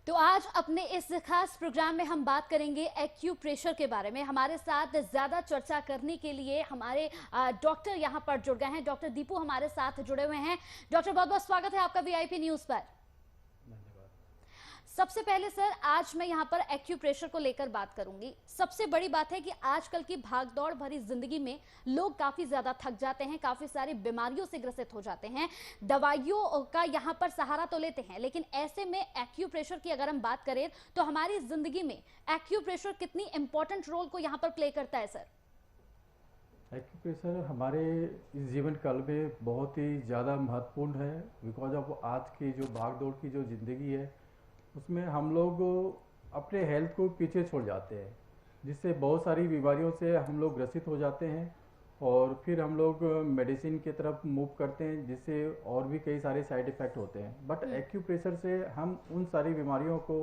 तो आज अपने इस खास प्रोग्राम में हम बात करेंगे एक्यूप्रेशर के बारे में। हमारे साथ ज्यादा चर्चा करने के लिए हमारे डॉक्टर यहां पर जुड़ गए हैं। डॉक्टर दीपू हमारे साथ जुड़े हुए हैं। डॉक्टर, बहुत बहुत स्वागत है आपका वीआईपी न्यूज पर। सबसे पहले सर, आज मैं यहाँ पर एक्यूप्रेशर को लेकर बात करूंगी। सबसे बड़ी बात है कि आजकल की भागदौड़ भरी जिंदगी में लोग काफी ज्यादा थक जाते हैं, काफी सारी बीमारियों से ग्रसित हो जाते हैं, दवाइयों का यहाँ पर सहारा तो लेते हैं, लेकिन ऐसे में एक्यूप्रेशर की अगर हम बात करें तो हमारी जिंदगी में एक्यूप्रेशर कितनी इंपॉर्टेंट रोल को यहाँ पर प्ले करता है सर? एक्यूप्रेशर हमारे इस जीवन काल में बहुत ही ज़्यादा महत्वपूर्ण है। बिकॉज ऑफ आज की जो भागदौड़ की जो ज़िंदगी है उसमें हम लोग अपने हेल्थ को पीछे छोड़ जाते हैं, जिससे बहुत सारी बीमारियों से हम लोग ग्रसित हो जाते हैं और फिर हम लोग मेडिसिन की तरफ मूव करते हैं, जिससे और भी कई सारे साइड इफ़ेक्ट होते हैं। बट एक्यूप्रेशर से हम उन सारी बीमारियों को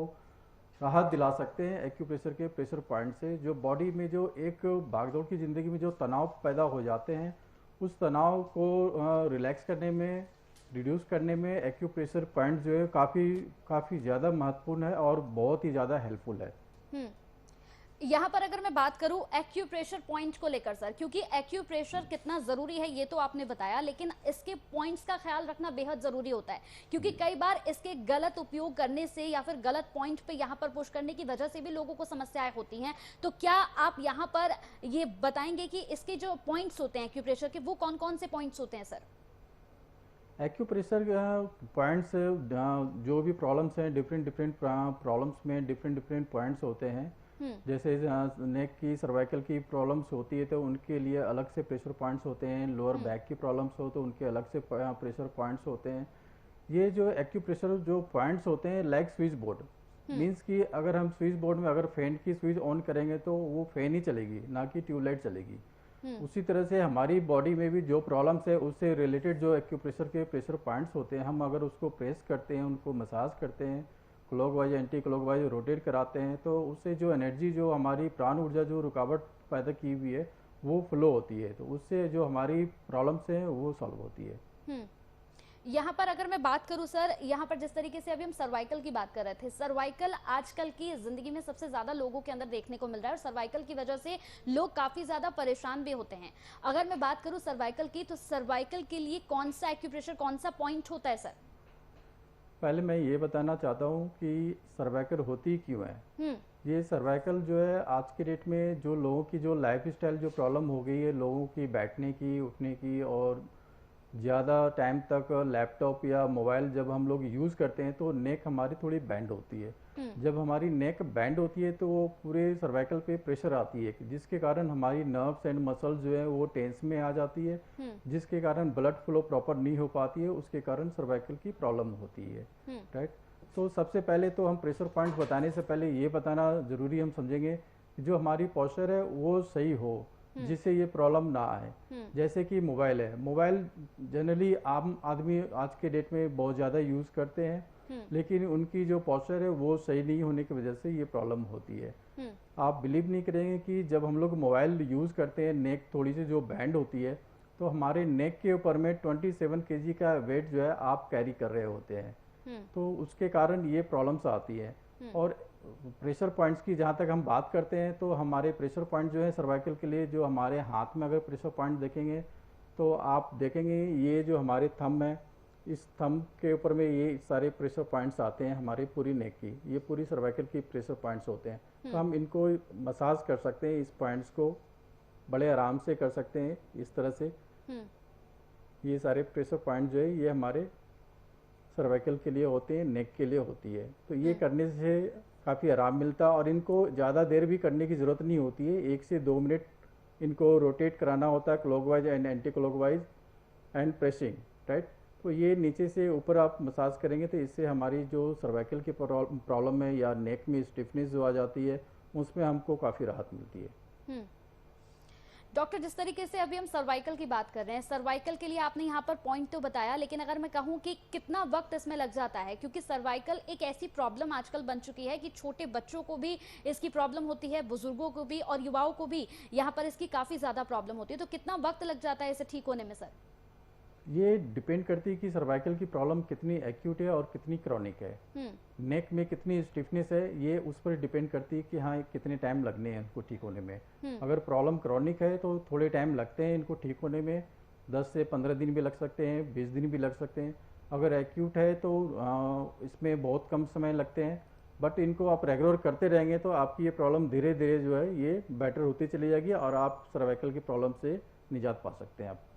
राहत दिला सकते हैं। एक्यूप्रेशर के प्रेशर पॉइंट से जो बॉडी में जो एक भागदौड़ की ज़िंदगी में जो तनाव पैदा हो जाते हैं, उस तनाव को रिलैक्स करने में, रिड्यूस करने में एक्यूप्रेशर पॉइंट जो है काफ़ी ज़्यादा महत्वपूर्ण है और बहुत ही ज़्यादा हेल्पफुल है। यहाँ पर अगर मैं बात करूं एक्यूप्रेशर पॉइंट को लेकर सर, क्योंकि एक्यूप्रेशर कितना जरूरी है ये तो आपने बताया, लेकिन इसके पॉइंट्स का ख्याल रखना बेहद जरूरी होता है, क्योंकि कई बार इसके गलत उपयोग करने से या फिर गलत पॉइंट पे यहाँ पर पुश करने की वजह से भी लोगों को समस्याएं होती हैं। तो क्या आप यहाँ पर ये बताएंगे कि इसके जो पॉइंट्स होते हैं एक्यूप्रेशर के, वो कौन कौन से पॉइंट्स होते हैं सर? एक्यूप्रेशर पॉइंट्स जो भी प्रॉब्लम्स हैं, डिफरेंट प्रॉब्लम्स में डिफरेंट पॉइंट्स होते हैं। जैसे नेक की, सर्वाइकल की प्रॉब्लम्स होती है तो उनके लिए अलग से प्रेशर पॉइंट्स होते हैं। लोअर बैक की प्रॉब्लम्स हो तो उनके अलग से प्रेशर पॉइंट्स होते हैं। ये जो एक्यूप्रेशर जो पॉइंट्स होते हैं लाइक स्विच बोर्ड, मीन्स कि अगर हम स्विच बोर्ड में अगर फैन की स्विच ऑन करेंगे तो वो फैन ही चलेगी, ना कि ट्यूबलाइट चलेगी। उसी तरह से हमारी बॉडी में भी जो प्रॉब्लम्स है उससे रिलेटेड जो एक्यूप्रेशर के प्रेशर पॉइंट्स होते हैं, हम अगर उसको प्रेस करते हैं, उनको मसाज करते हैं, क्लॉकवाइज एंटी क्लॉकवाइज रोटेट कराते हैं, तो उससे जो एनर्जी, जो हमारी प्राण ऊर्जा जो रुकावट पैदा की हुई है वो फ्लो होती है, तो उससे जो हमारी प्रॉब्लम्स हैं वो सॉल्व होती है। यहाँ पर अगर मैं बात करूं सर, यहाँ पर जिस तरीके से अभी हम सर्वाइकल की बात कर रहे थे, सर्वाइकल आजकल की जिंदगी में सबसे ज्यादा लोगों के अंदर देखने को मिल रहा है और सर्वाइकल की वजह से लोग काफी ज्यादा परेशान भी होते हैं। अगर मैं बात करूं सर्वाइकल की, तो सर्वाइकल के लिए कौन सा एक्यूप्रेशर, कौन सा पॉइंट होता है सर? पहले मैं ये बताना चाहता हूँ कि सर्वाइकल होती क्यों है। ये सर्वाइकल जो है आज के डेट में जो लोगों की जो लाइफ स्टाइल जो प्रॉब्लम हो गई है, लोगों की बैठने की, उठने की, और ज़्यादा टाइम तक लैपटॉप या मोबाइल जब हम लोग यूज़ करते हैं तो नेक हमारी थोड़ी बैंड होती है। जब हमारी नेक बैंड होती है तो वो पूरे सर्वाइकल पे प्रेशर आती है, जिसके कारण हमारी नर्व्स एंड मसल्स जो है वो टेंस में आ जाती है, जिसके कारण ब्लड फ्लो प्रॉपर नहीं हो पाती है, उसके कारण सर्वाइकल की प्रॉब्लम होती है। राइट। तो सबसे पहले तो हम प्रेशर पॉइंट बताने से पहले ये बताना ज़रूरी हम समझेंगे कि जो हमारी पोस्चर है वो सही हो, जिससे ये प्रॉब्लम ना आए। जैसे कि मोबाइल है, मोबाइल जनरली आम आदमी आज के डेट में बहुत ज़्यादा यूज़ करते हैं, लेकिन उनकी जो पोस्चर है वो सही नहीं होने की वजह से ये प्रॉब्लम होती है। आप बिलीव नहीं करेंगे कि जब हम लोग मोबाइल यूज़ करते हैं, नेक थोड़ी सी जो बैंड होती है, तो हमारे नेक के ऊपर में 27 kg का वेट जो है आप कैरी कर रहे होते हैं, तो उसके कारण ये प्रॉब्लम्स आती है। और प्रेशर पॉइंट्स की जहाँ तक हम बात करते हैं तो हमारे प्रेशर पॉइंट जो है सर्वाइकल के लिए, जो हमारे हाथ में अगर प्रेशर पॉइंट देखेंगे तो आप देखेंगे ये जो हमारे थंब है, इस थंब के ऊपर में ये सारे प्रेशर पॉइंट्स आते हैं हमारी पूरी नेक की, ये पूरी सर्वाइकल की प्रेशर पॉइंट्स होते हैं। तो हम इनको मसाज कर सकते हैं, इस पॉइंट्स को बड़े आराम से कर सकते हैं इस तरह से। ये सारे प्रेशर पॉइंट जो है ये हमारे सर्वाइकल के लिए होते हैं, नेक के लिए होती है। तो ये करने से काफ़ी आराम मिलता है और इनको ज़्यादा देर भी करने की ज़रूरत नहीं होती है। 1 से 2 मिनट इनको रोटेट कराना होता है, clockwise and anti clockwise and pressing. Right. तो ये नीचे से ऊपर आप मसाज करेंगे तो इससे हमारी जो सर्वाइकल की प्रॉब्लम है या नेक में स्टिफनेस जो आ जाती है उसमें हमको काफ़ी राहत मिलती है। डॉक्टर, जिस तरीके से अभी हम सर्वाइकल की बात कर रहे हैं, सर्वाइकल के लिए आपने यहाँ पर पॉइंट तो बताया, लेकिन अगर मैं कहूँ कि कितना वक्त इसमें लग जाता है, क्योंकि सर्वाइकल एक ऐसी प्रॉब्लम आजकल बन चुकी है कि छोटे बच्चों को भी इसकी प्रॉब्लम होती है, बुजुर्गों को भी और युवाओं को भी यहाँ पर इसकी काफी ज्यादा प्रॉब्लम होती है, तो कितना वक्त लग जाता है इसे ठीक होने में सर? ये डिपेंड करती है कि सर्वाइकल की प्रॉब्लम कितनी एक्यूट है और कितनी क्रॉनिक है। नेक में कितनी स्टिफनेस है ये उस पर डिपेंड करती है कि हाँ कितने टाइम लगने हैं इनको ठीक होने में। अगर प्रॉब्लम क्रॉनिक है तो थोड़े टाइम लगते हैं इनको ठीक होने में, 10 से 15 दिन भी लग सकते हैं, 20 दिन भी लग सकते हैं। अगर एक्यूट है तो इसमें बहुत कम समय लगते हैं, बट इनको आप रेगुलर करते रहेंगे तो आपकी ये प्रॉब्लम धीरे धीरे जो है ये बेटर होती चली जाएगी और आप सर्वाइकल की प्रॉब्लम से निजात पा सकते हैं आप।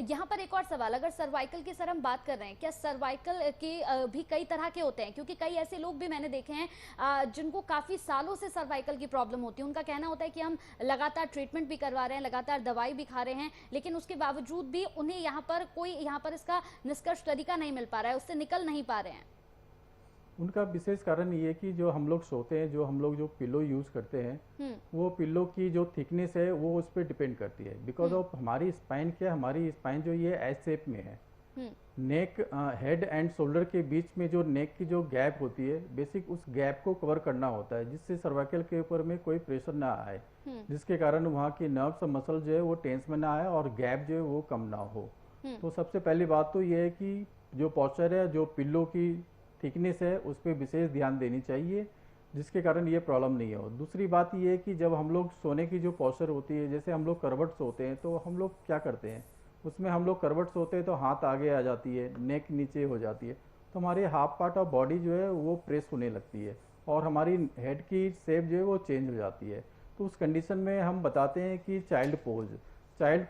यहाँ पर एक और सवाल, अगर सर्वाइकल की सर हम बात कर रहे हैं, क्या सर्वाइकल के भी कई तरह के होते हैं? क्योंकि कई ऐसे लोग भी मैंने देखे हैं जिनको काफी सालों से सर्वाइकल की प्रॉब्लम होती है। उनका कहना होता है कि हम लगातार ट्रीटमेंट भी करवा रहे हैं, लगातार दवाई भी खा रहे हैं, लेकिन उसके बावजूद भी उन्हें यहाँ पर इसका निष्कर्ष तरीका नहीं मिल पा रहा है, उससे निकल नहीं पा रहे हैं। उनका विशेष कारण ये कि जो हम लोग सोते हैं, जो हम लोग जो पिलो यूज करते हैं, वो पिलो की जो थिकनेस है वो उस पर डिपेंड करती है। बिकॉज ऑफ हमारी स्पाइन क्या, हमारी स्पाइन जो ये एस शेप में है, नेक हेड एंड शोल्डर के बीच में जो नेक की जो गैप होती है, बेसिक उस गैप को कवर करना होता है जिससे सर्वाइकल के ऊपर में कोई प्रेशर ना आए, जिसके कारण वहाँ की नर्व्स और मसल जो है वो टेंस में ना आए और गैप जो है वो कम ना हो। तो सबसे पहली बात तो ये है कि जो पॉस्चर है, जो पिल्लो की थिकनेस है, उस पर विशेष ध्यान देनी चाहिए जिसके कारण ये प्रॉब्लम नहीं हो। दूसरी बात ये है कि जब हम लोग सोने की जो पॉस्चर होती है, जैसे हम लोग करवट सोते हैं तो हम लोग क्या करते हैं, उसमें हम लोग करवट सोते हैं तो हाथ आगे आ जाती है, नेक नीचे हो जाती है, तो हमारे हाफ पार्ट ऑफ बॉडी जो है वो प्रेस होने लगती है और हमारी हेड की शेप जो है वो चेंज हो जाती है। तो उस कंडीशन में हम बताते हैं कि चाइल्ड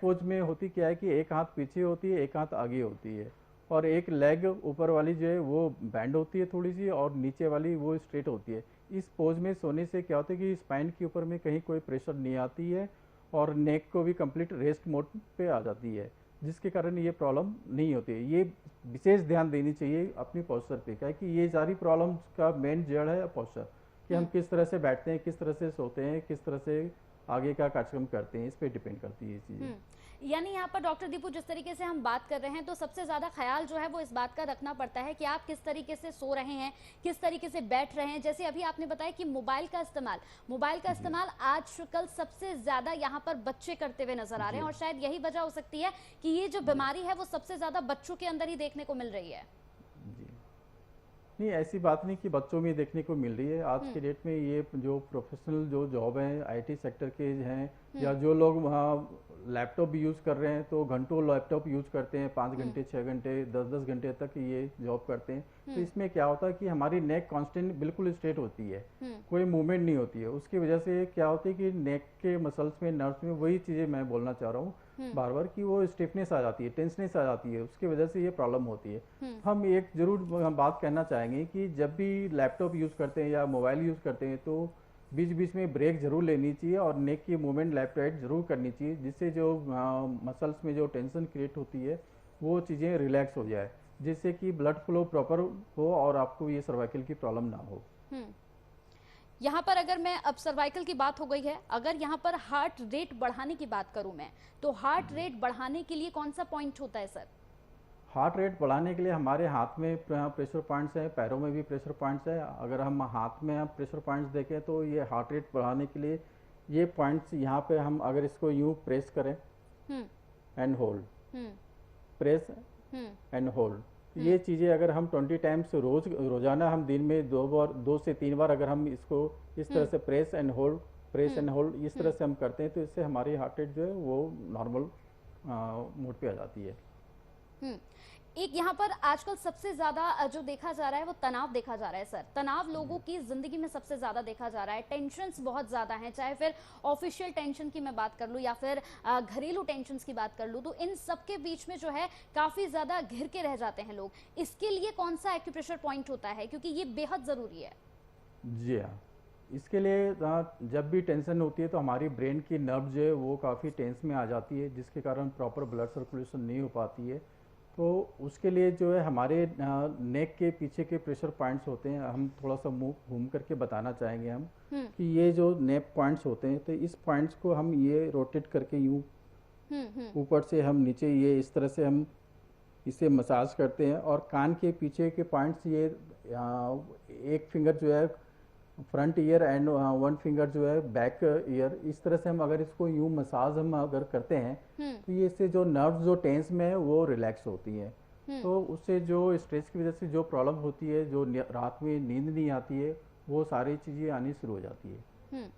पोज में होती क्या है कि एक हाथ पीछे होती है, एक हाथ आगे होती है और एक लेग ऊपर वाली जो है वो बैंड होती है थोड़ी सी और नीचे वाली वो स्ट्रेट होती है। इस पोज में सोने से क्या होता है कि स्पाइन के ऊपर में कहीं कोई प्रेशर नहीं आती है और नेक को भी कंप्लीट रेस्ट मोड पे आ जाती है, जिसके कारण ये प्रॉब्लम नहीं होती है। ये विशेष ध्यान देनी चाहिए अपनी पोस्चर पे, क्या है कि ये सारी प्रॉब्लम्स का मेन जड़ है पोस्चर, कि हम किस तरह से बैठते हैं, किस तरह से सोते हैं, किस तरह से आगे का कार्यक्रम करते हैं, इस पे डिपेंड करती है ये चीज़ें। यानी यहाँ पर डॉक्टर दीपू जिस तरीके से हम बात कर रहे हैं तो सबसे ज्यादा ख्याल जो है वो इस बात का रखना पड़ता है कि आप किस तरीके से सो रहे हैं, किस तरीके से बैठ रहे हैं। जैसे अभी आपने बताया कि मोबाइल का इस्तेमाल आजकल सबसे ज्यादा यहाँ पर बच्चे करते हुए नजर आ रहे हैं और शायद यही वजह हो सकती है कि ये जो बीमारी है वो सबसे ज्यादा बच्चों के अंदर ही देखने को मिल रही है। नहीं, ऐसी बात नहीं कि बच्चों में देखने को मिल रही है। आज के डेट में ये जो प्रोफेशनल जो जॉब है आईटी सेक्टर के हैं, या जो लोग वहाँ लैपटॉप यूज़ कर रहे हैं तो घंटों लैपटॉप यूज़ करते हैं, 5 घंटे 6 घंटे 10-10 घंटे तक ये जॉब करते हैं। तो इसमें क्या होता है कि हमारी नेक कांस्टेंट बिल्कुल स्ट्रेट होती है, कोई मूवमेंट नहीं होती है। उसकी वजह से क्या होती है कि नेक के मसल्स में, नर्व्स में, वही चीज़ें मैं बोलना चाह रहा हूँ बार बार, कि वो स्टिफनेस आ जाती है, टेंसनेस आ जाती है, उसकी वजह से ये प्रॉब्लम होती है। हम एक जरूर हम बात कहना चाहेंगे कि जब भी लैपटॉप यूज़ करते हैं या मोबाइल यूज़ करते हैं तो बीच बीच में ब्रेक जरूर लेनी चाहिए और नेक की मूवमेंट लेफ्ट राइट जरूर करनी चाहिए, जिससे जो मसल्स में जो टेंशन क्रिएट होती है वो चीज़ें रिलैक्स हो जाए, जिससे कि ब्लड फ्लो प्रॉपर हो और आपको ये सर्वाइकल की प्रॉब्लम ना हो। यहाँ पर अगर मैं, अब सर्वाइकल की बात हो गई है, अगर यहाँ पर हार्ट रेट बढ़ाने की बात करूं मैं, तो हार्ट रेट बढ़ाने के लिए कौन सा पॉइंट होता है सर? हार्ट रेट बढ़ाने के लिए हमारे हाथ में प्रेशर पॉइंट्स हैं, पैरों में भी प्रेशर पॉइंट्स हैं। अगर हम हाथ में हम प्रेशर पॉइंट्स देखें तो ये हार्ट रेट बढ़ाने के लिए ये पॉइंट्स यहाँ पे हम अगर इसको यूँ प्रेस करें and hold, press and hold, ये चीज़ें अगर हम 20 टाइम्स रोजाना हम दिन में 2 से 3 बार अगर हम इसको इस तरह से प्रेस एंड होल्ड इस तरह से हम करते हैं तो इससे हमारी हार्ट रेट जो है वो नॉर्मल मोड पे आ जाती है। एक यहाँ पर आजकल सबसे ज्यादा जो देखा जा रहा है वो तनाव देखा जा रहा है सर। तनाव लोगों की जिंदगी में सबसे ज्यादा देखा जा रहा है, टेंशन्स बहुत ज्यादा हैं, चाहे फिर ऑफिशियल टेंशन की मैं बात कर लूँ या फिर घरेलू टेंशन्स की बात कर लूँ, तो इन सब के बीच में जो है काफी ज्यादा घिर के रह जाते हैं लोग। इसके लिए कौन सा एक्यूप्रेशर पॉइंट होता है, क्योंकि ये बेहद जरूरी है? जी हाँ, इसके लिए जब भी टेंशन होती है तो हमारी ब्रेन की नर्व जो है वो काफ़ी टेंस में आ जाती है, जिसके कारण प्रॉपर ब्लड सर्कुलेशन नहीं हो पाती है। तो उसके लिए जो है हमारे नेक के पीछे के प्रेशर पॉइंट्स होते हैं, हम थोड़ा सा मुंह घूम करके बताना चाहेंगे हम कि ये जो नेक पॉइंट्स होते हैं, तो इस पॉइंट्स को हम ये रोटेट करके यूँ ऊपर से हम नीचे ये इस तरह से हम इसे मसाज करते हैं। और कान के पीछे के पॉइंट्स ये एक फिंगर जो है front year and one finger जो है बैक ईयर, इस तरह से हम अगर इसको यूं मसाज हम अगर करते हैं तो ये इससे जो नर्व्स जो टेंस में है वो रिलैक्स होती हैं। तो उससे जो स्ट्रेस की वजह से जो प्रॉब्लम होती है, जो रात में नींद नहीं आती है, वो सारी चीज़ें आनी शुरू हो जाती है।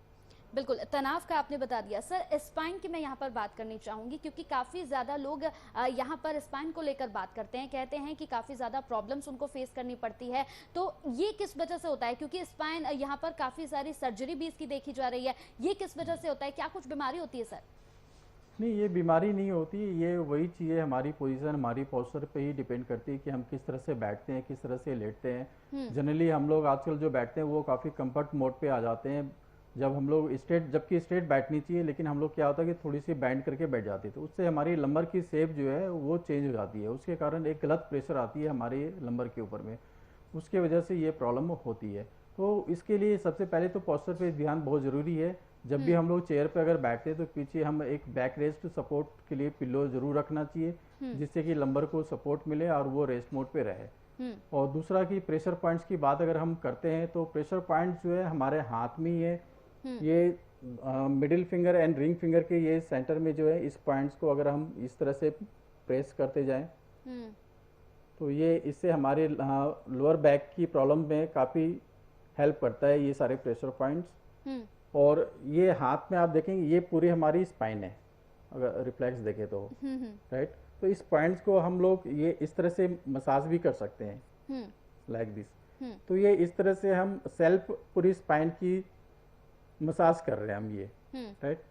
बिल्कुल, तनाव का आपने बता दिया। सर, स्पाइन की मैं यहाँ पर बात करनी चाहूंगी क्योंकि काफ़ी ज़्यादा लोग यहाँ पर स्पाइन को लेकर बात करते हैं, कहते हैं कि काफ़ी ज़्यादा प्रॉब्लम्स उनको फेस करनी पड़ती है। तो ये किस वजह से होता है? क्योंकि स्पाइन यहाँ पर काफ़ी सारी सर्जरी भी इसकी देखी जा रही है, ये किस वजह से होता है? क्या कुछ बीमारी होती है सर? नहीं, ये बीमारी नहीं होती, ये वही चीज़ें हमारी पोजीशन, हमारी पोस्चर पे ही डिपेंड करती है कि हम किस तरह से बैठते हैं, किस तरह से लेटते हैं। जनरली हम लोग आजकल जो बैठते हैं वो काफ़ी कंफर्ट मोड पे आ जाते हैं। जब हम लोग स्ट्रेट, जबकि स्ट्रेट बैठनी चाहिए, लेकिन हम लोग क्या होता है कि थोड़ी सी बैंड करके बैठ जाती है, तो उससे हमारी लंबर की शेप जो है वो चेंज हो जाती है। उसके कारण एक गलत प्रेशर आती है हमारे लंबर के ऊपर में, उसके वजह से ये प्रॉब्लम होती है। तो इसके लिए सबसे पहले तो पोस्चर पे ध्यान बहुत ज़रूरी है। जब भी हम लोग चेयर पे अगर बैठते हैं तो पीछे हम एक बैक रेस्ट सपोर्ट के लिए पिल्लो जरूर रखना चाहिए, जिससे कि लंबर को सपोर्ट मिले और वो रेस्ट मोड पे रहे। और दूसरा कि प्रेशर पॉइंट्स की बात अगर हम करते हैं तो प्रेशर पॉइंट्स जो है हमारे हाथ में ही है। ये middle finger and ring finger के ये सेंटर में जो है, इस पॉइंट्स को अगर हम इस तरह से प्रेस करते जाएं तो ये इससे हमारे लोअर बैक की प्रॉब्लम में काफ़ी हेल्प करता है ये सारे प्रेशर पॉइंट्स। और ये हाथ में आप देखेंगे ये पूरी हमारी स्पाइन है, अगर रिफ्लेक्स देखें तो, राइट। तो इस पॉइंट्स को हम लोग ये इस तरह से मसाज भी कर सकते हैं, लाइक दिस। तो ये इस तरह से हम सेल्फ पूरी स्पाइन की मसाज कर रहे हैं हम, ये राइट।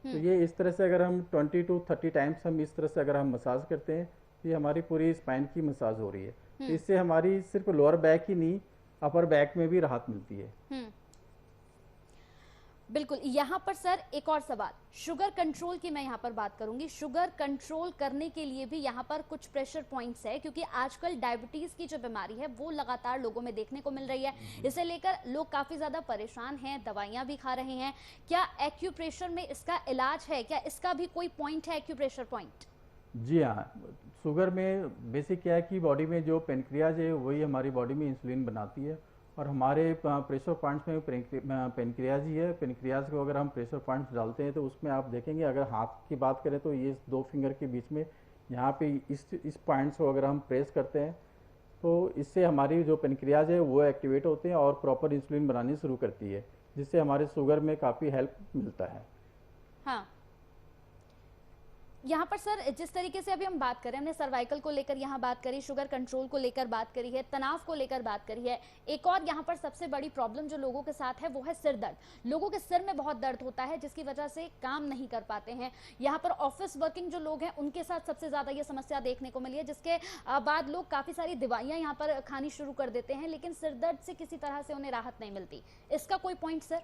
तो ये इस तरह से अगर हम 20 to 30 टाइम्स हम इस तरह से अगर हम मसाज करते हैं तो ये हमारी पूरी स्पाइन की मसाज हो रही है। तो इससे हमारी सिर्फ लोअर बैक ही नहीं, अपर बैक में भी राहत मिलती है। बिल्कुल। यहाँ पर सर एक और सवाल, शुगर कंट्रोल की मैं यहाँ पर बात करूंगी। शुगर कंट्रोल करने के लिए भी यहाँ पर कुछ प्रेशर पॉइंट्स है, क्योंकि आजकल डायबिटीज की जो बीमारी है वो लगातार लोगों में देखने को मिल रही है। इसे लेकर लोग काफी ज्यादा परेशान हैं, दवाइयां भी खा रहे हैं। क्या एक्यूप्रेशर में इसका इलाज है? क्या इसका भी कोई पॉइंट है, एक्यूप्रेशर पॉइंट? जी हाँ, शुगर में बेसिक क्या है कि बॉडी में जो पेनक्रियाज है वही हमारी बॉडी में इंसुलिन बनाती है, और हमारे प्रेशर पॉइंट्स में पेनक्रियाज ही है। पेनक्रियाज को अगर हम प्रेशर पॉइंट्स डालते हैं तो उसमें आप देखेंगे, अगर हाथ की बात करें तो ये दो फिंगर के बीच में यहाँ पे इस पॉइंट्स को अगर हम प्रेस करते हैं तो इससे हमारी जो पेनक्रियाज है वो एक्टिवेट होते हैं और प्रॉपर इंसुलिन बनानी शुरू करती है, जिससे हमारे शुगर में काफ़ी हेल्प मिलता है। हाँ, यहाँ पर सर जिस तरीके से अभी हम बात करें, हमने सर्वाइकल को लेकर यहाँ बात करी, शुगर कंट्रोल को लेकर बात करी है, तनाव को लेकर बात करी है। एक और यहाँ पर सबसे बड़ी प्रॉब्लम जो लोगों के साथ है वो है सिर दर्द। लोगों के सिर में बहुत दर्द होता है जिसकी वजह से काम नहीं कर पाते हैं। यहाँ पर ऑफिस वर्किंग जो लोग हैं उनके साथ सबसे ज्यादा ये समस्या देखने को मिली है, जिसके बाद लोग काफी सारी दवाइयां यहाँ पर खानी शुरू कर देते हैं, लेकिन सिर दर्द से किसी तरह से उन्हें राहत नहीं मिलती। इसका कोई पॉइंट सर?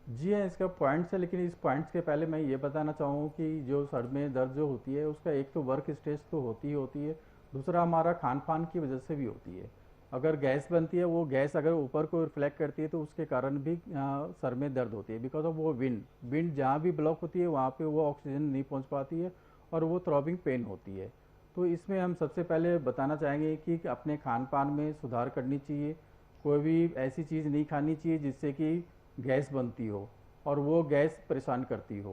जी हाँ, इसका पॉइंट्स है, लेकिन इस पॉइंट्स के पहले मैं ये बताना चाहूँ कि जो सर में दर्द जो होती है उसका एक तो वर्क स्ट्रेस तो होती ही होती है, दूसरा हमारा खान पान की वजह से भी होती है। अगर गैस बनती है, वो गैस अगर ऊपर को रिफ्लेक्ट करती है तो उसके कारण भी सर में दर्द होती है, बिकॉज ऑफ वो विंड जहाँ भी ब्लॉक होती है वहाँ पे वो ऑक्सीजन नहीं पहुँच पाती है और वो थ्रॉबिंग पेन होती है। तो इसमें हम सबसे पहले बताना चाहेंगे कि अपने खान पान में सुधार करनी चाहिए। कोई भी ऐसी चीज़ नहीं खानी चाहिए जिससे कि गैस बनती हो और वो गैस परेशान करती हो।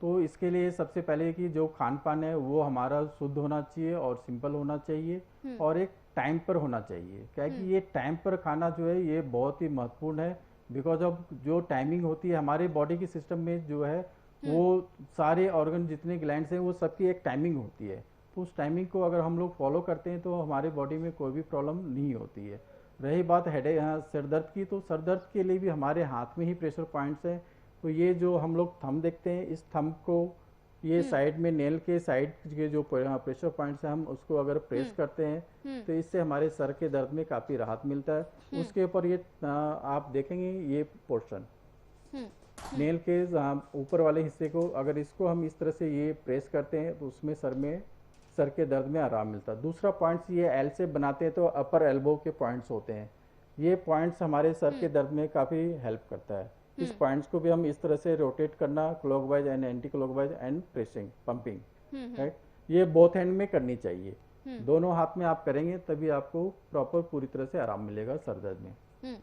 तो इसके लिए सबसे पहले कि जो खान पान है वो हमारा शुद्ध होना चाहिए और सिंपल होना चाहिए और एक टाइम पर होना चाहिए। क्या है कि ये टाइम पर खाना जो है ये बहुत ही महत्वपूर्ण है, बिकॉज ऑफ जो टाइमिंग होती है हमारे बॉडी के सिस्टम में जो है वो सारे ऑर्गन जितने ग्लैंड्स हैं वो सबकी एक टाइमिंग होती है। तो उस टाइमिंग को अगर हम लोग फॉलो करते हैं तो हमारे बॉडी में कोई भी प्रॉब्लम नहीं होती है। रही बात सिर दर्द की, तो सर दर्द के लिए भी हमारे हाथ में ही प्रेशर पॉइंट्स हैं। तो ये जो हम लोग थंब देखते हैं, इस थंब को ये साइड में नेल के साइड के जो प्रेशर पॉइंट्स हैं हम उसको अगर प्रेस करते हैं तो इससे हमारे सर के दर्द में काफ़ी राहत मिलता है। उसके ऊपर ये आप देखेंगे ये पोर्शन नेल के ऊपर वाले हिस्से को अगर इसको हम इस तरह से ये प्रेस करते हैं तो उसमें सर के दर्द में आराम मिलता है। दूसरा पॉइंट्स ये एल से बनाते हैं तो अपर एल्बो के पॉइंट्स होते हैं। ये पॉइंट्स हमारे सर के दर्द में काफ़ी हेल्प करता है। इस पॉइंट्स को भी हम इस तरह से रोटेट करना, clockwise and anti clockwise and pressing pumping, right. ये बोथ हैंड में करनी चाहिए, दोनों हाथ में आप करेंगे तभी आपको प्रॉपर पूरी तरह से आराम मिलेगा सर दर्द में।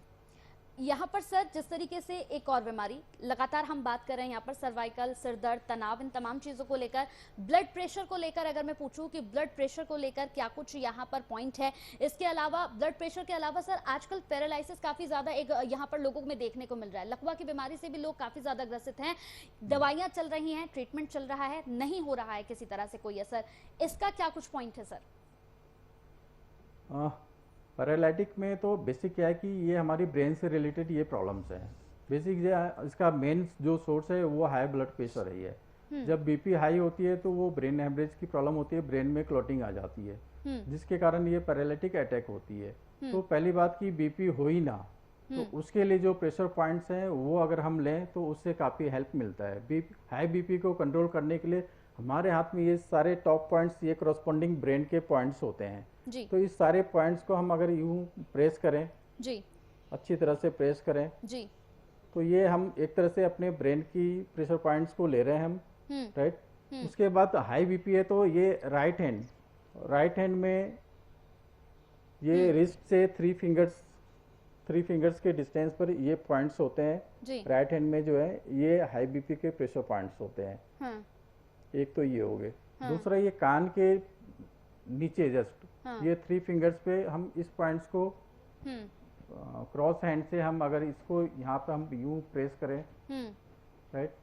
यहाँ पर सर जिस तरीके से एक और बीमारी लगातार हम बात कर रहे हैं यहाँ पर सर्वाइकल, सिर दर्द, तनाव, इन तमाम चीजों को लेकर, ब्लड प्रेशर को लेकर अगर मैं पूछूं कि ब्लड प्रेशर को लेकर क्या कुछ यहाँ पर पॉइंट है, इसके अलावा ब्लड प्रेशर के अलावा सर आजकल पैरालिसिस काफी ज्यादा एक यहाँ पर लोगों में देखने को मिल रहा है। लकवा की बीमारी से भी लोग काफी ज्यादा ग्रसित हैं, दवाइयां चल रही हैं, ट्रीटमेंट चल रहा है, नहीं हो रहा है किसी तरह से कोई असर, इसका क्या कुछ पॉइंट है सर? पैरालिटिक में तो बेसिक क्या है कि ये हमारी ब्रेन से रिलेटेड ये प्रॉब्लम्स हैं। बेसिक इसका मेन जो सोर्स है वो हाई ब्लड प्रेशर है। ये जब बीपी हाई होती है तो वो ब्रेन हेमरेज की प्रॉब्लम होती है, ब्रेन में क्लॉटिंग आ जाती है, जिसके कारण ये पैरालिटिक अटैक होती है। तो पहली बात की बीपी हो ही ना, तो उसके लिए जो प्रेशर पॉइंट्स हैं वो अगर हम लें तो उससे काफ़ी हेल्प मिलता है। हाई बीपी को कंट्रोल करने के लिए हमारे हाथ में ये सारे टॉप पॉइंट्स, ये करस्पॉन्डिंग ब्रेन के पॉइंट्स होते हैं जी। तो इस सारे पॉइंट्स को हम अगर यूं प्रेस करें जी, अच्छी तरह से प्रेस करें जी, तो ये हम एक तरह से अपने ब्रेन की प्रेशर पॉइंट्स को ले रहे हैं हम, राइट। उसके बाद हाई बीपी है तो ये राइट हैंड में ये रिस्ट से थ्री फिंगर्स के डिस्टेंस पर ये पॉइंट्स होते हैं। राइट हैंड में जो है ये हाई बीपी के प्रेशर पॉइंट्स होते हैं। एक तो ये हो गए। दूसरा ये कान के नीचे जस्ट ये थ्री फिंगर्स पे हम इस पॉइंट्स को क्रॉस हैंड से हम अगर इसको यहाँ पे हम यूं प्रेस करें, राइट,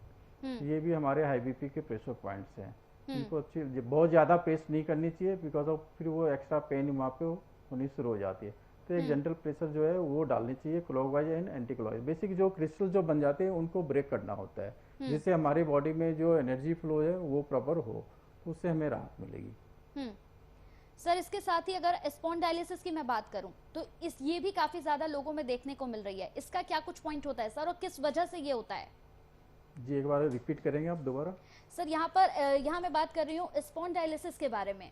ये भी हमारे हाई बीपी के प्रेशर पॉइंट्स हैं। इनको अच्छी बहुत ज़्यादा प्रेस नहीं करनी चाहिए, बिकॉज ऑफ फिर वो एक्स्ट्रा पेन वहाँ पे होनी शुरू हो जाती है। तो एक जेंटल प्रेशर जो है वो डालनी चाहिए, clockwise and anti clockwise. Basic जो क्रिस्टल जो बन जाते हैं उनको ब्रेक करना होता है, जिससे हमारी बॉडी में जो एनर्जी फ्लो है वो प्रॉपर हो, उससे हमें राहत मिलेगी। सर इसके साथ ही अगर स्पॉन्डाइलिसिस की मैं बात करूं तो ये भी काफी ज्यादा लोगों में देखने को मिल रही है, इसका क्या कुछ पॉइंट होता है सर और किस वजह से ये होता है? जी एक बार रिपीट करेंगे आप दोबारा? सर यहाँ मैं बात कर रही हूँ स्पॉन्डाइलिसिस के बारे में,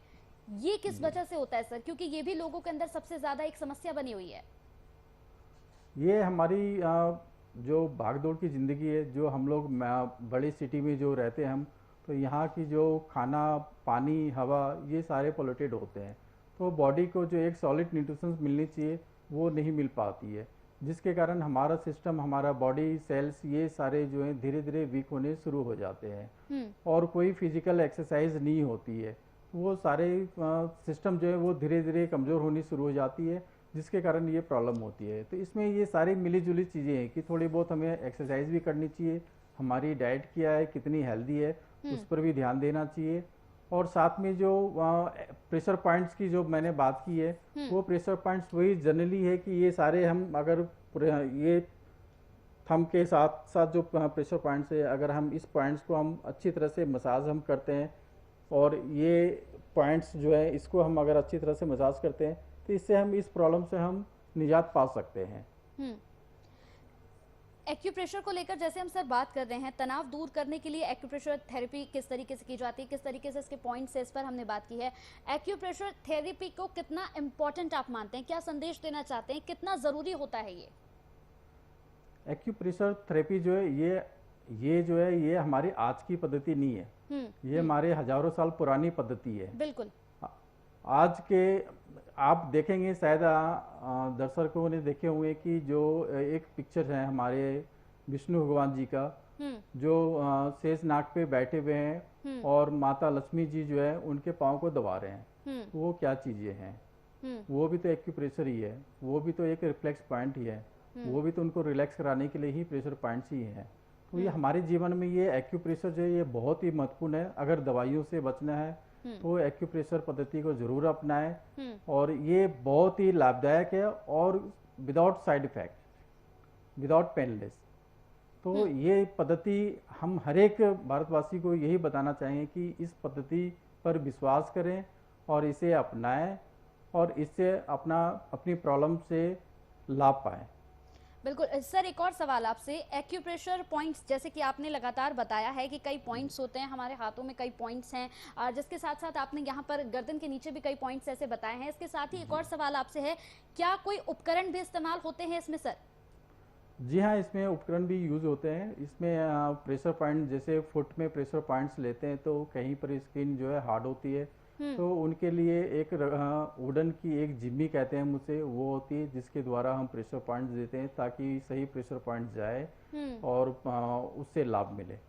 ये किस वजह से होता है सर, क्योंकि ये भी लोगों के अंदर सबसे ज्यादा एक समस्या बनी हुई है। ये हमारी जो भागदौड़ की जिंदगी है, जो हम लोग बड़ी सिटी में जो रहते हैं हम, तो यहाँ की जो खाना, पानी, हवा, ये सारे पोल्यूटेड होते हैं, तो बॉडी को जो एक सॉलिड न्यूट्रिशंस मिलनी चाहिए वो नहीं मिल पाती है, जिसके कारण हमारा सिस्टम, हमारा बॉडी सेल्स, ये सारे जो हैं धीरे धीरे वीक होने शुरू हो जाते हैं। और कोई फिजिकल एक्सरसाइज नहीं होती है, वो सारे सिस्टम जो है वो धीरे धीरे कमज़ोर होनी शुरू हो जाती है, जिसके कारण ये प्रॉब्लम होती है। तो इसमें ये सारी मिली जुली चीज़ें हैं कि थोड़ी बहुत हमें एक्सरसाइज भी करनी चाहिए, हमारी डाइट क्या है, कितनी हेल्दी है, उस पर भी ध्यान देना चाहिए। और साथ में जो प्रेशर पॉइंट्स की जो मैंने बात की है, वो प्रेशर पॉइंट्स वही जनरली है कि ये सारे हम अगर ये थंब के साथ साथ जो प्रेशर पॉइंट्स है, अगर हम इस पॉइंट्स को हम अच्छी तरह से मसाज हम करते हैं और ये पॉइंट्स जो है इसको हम अगर अच्छी तरह से मसाज करते हैं तो इससे हम इस प्रॉब्लम से हम निजात पा सकते हैं। एक्यूप्रेशर को लेकर जैसे हम सर बात कर रहे हैं, तनाव दूर करने के लिए एक्यूप्रेशर थेरेपी किस तरीके से की जाती है, किस तरीके से इसके पॉइंट्स है, इस पर हमने बात की है। एक्यूप्रेशर थेरेपी को कितना इम्पोर्टेंट आप मानते हैं, क्या संदेश देना चाहते हैं, कितना जरूरी होता है ये? एक्यूप्रेशर थेरेपी जो है ये जो है ये हमारी आज की पद्धति नहीं है, ये हमारे हजारों साल पुरानी पद्धति है। बिल्कुल। आज के आप देखेंगे शायद दर्शकों ने देखे हुए कि जो एक पिक्चर है हमारे विष्णु भगवान जी का, जो शेष नाग पे बैठे हुए हैं और माता लक्ष्मी जी जो है उनके पाँव को दबा रहे हैं, वो क्या चीजें हैं? वो भी तो एक्यूप्रेशर ही है, वो भी तो एक रिफ्लेक्स पॉइंट ही है, वो भी तो उनको रिलैक्स कराने के लिए ही प्रेशर पॉइंट्स ही है। तो ये हमारे जीवन में ये एक्यूप्रेशर जो है ये बहुत ही महत्वपूर्ण है। अगर दवाइयों से बचना है तो एक्यूप्रेशर पद्धति को जरूर अपनाएं, और ये बहुत ही लाभदायक है और without side effect, without painless. तो ये पद्धति हम हर एक भारतवासी को यही बताना चाहेंगे कि इस पद्धति पर विश्वास करें और इसे अपनाएं और इससे अपनी प्रॉब्लम से लाभ पाएं। बिल्कुल सर, एक और सवाल आपसे, एक्यूप्रेशर पॉइंट्स जैसे कि आपने लगातार बताया है कि कई पॉइंट्स होते हैं, हमारे हाथों में कई पॉइंट्स हैं, और जिसके साथ साथ आपने यहाँ पर गर्दन के नीचे भी कई पॉइंट्स ऐसे बताए हैं। इसके साथ ही एक और सवाल आपसे है, क्या कोई उपकरण भी इस्तेमाल होते हैं इसमें सर? जी हाँ, इसमें उपकरण भी यूज होते हैं। इसमें प्रेशर पॉइंट, जैसे फुट में प्रेशर पॉइंट्स लेते हैं तो कहीं पर स्किन जो है हार्ड होती है, तो उनके लिए एक वुडन की एक जिम्मी कहते हैं मुझे, वो होती है जिसके द्वारा हम प्रेशर पॉइंट देते हैं ताकि सही प्रेशर पॉइंट जाए और उससे लाभ मिले।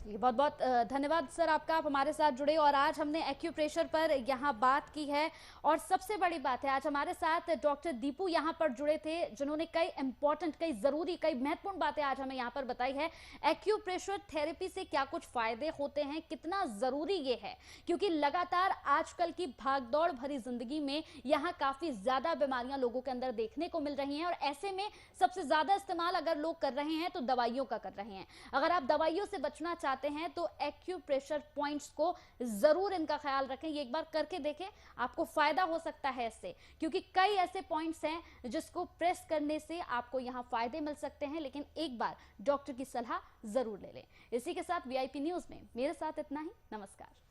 बहुत बहुत धन्यवाद सर आपका, आप हमारे साथ जुड़े और आज हमने एक्यूप्रेशर पर यहाँ बात की है। और सबसे बड़ी बात है, आज हमारे साथ डॉक्टर दीपू यहाँ पर जुड़े थे जिन्होंने कई इंपॉर्टेंट, कई जरूरी, कई महत्वपूर्ण बातें आज हमें यहाँ पर बताई है। एक्यूप्रेशर थेरेपी से क्या कुछ फायदे होते हैं, कितना जरूरी ये है, क्योंकि लगातार आजकल की भागदौड़ भरी जिंदगी में यहाँ काफी ज्यादा बीमारियां लोगों के अंदर देखने को मिल रही हैं और ऐसे में सबसे ज्यादा इस्तेमाल अगर लोग कर रहे हैं तो दवाइयों का कर रहे हैं। अगर आप दवाइयों से बचना चाहते हैं तो एक्यूप्रेशर पॉइंट्स को जरूर इनका ख्याल रखें, ये एक बार करके देखें, आपको फायदा हो सकता है इससे, क्योंकि कई ऐसे पॉइंट्स हैं जिसको प्रेस करने से आपको यहां फायदे मिल सकते हैं, लेकिन एक बार डॉक्टर की सलाह जरूर ले लें। इसी के साथ वीआईपी न्यूज में मेरे साथ इतना ही। नमस्कार।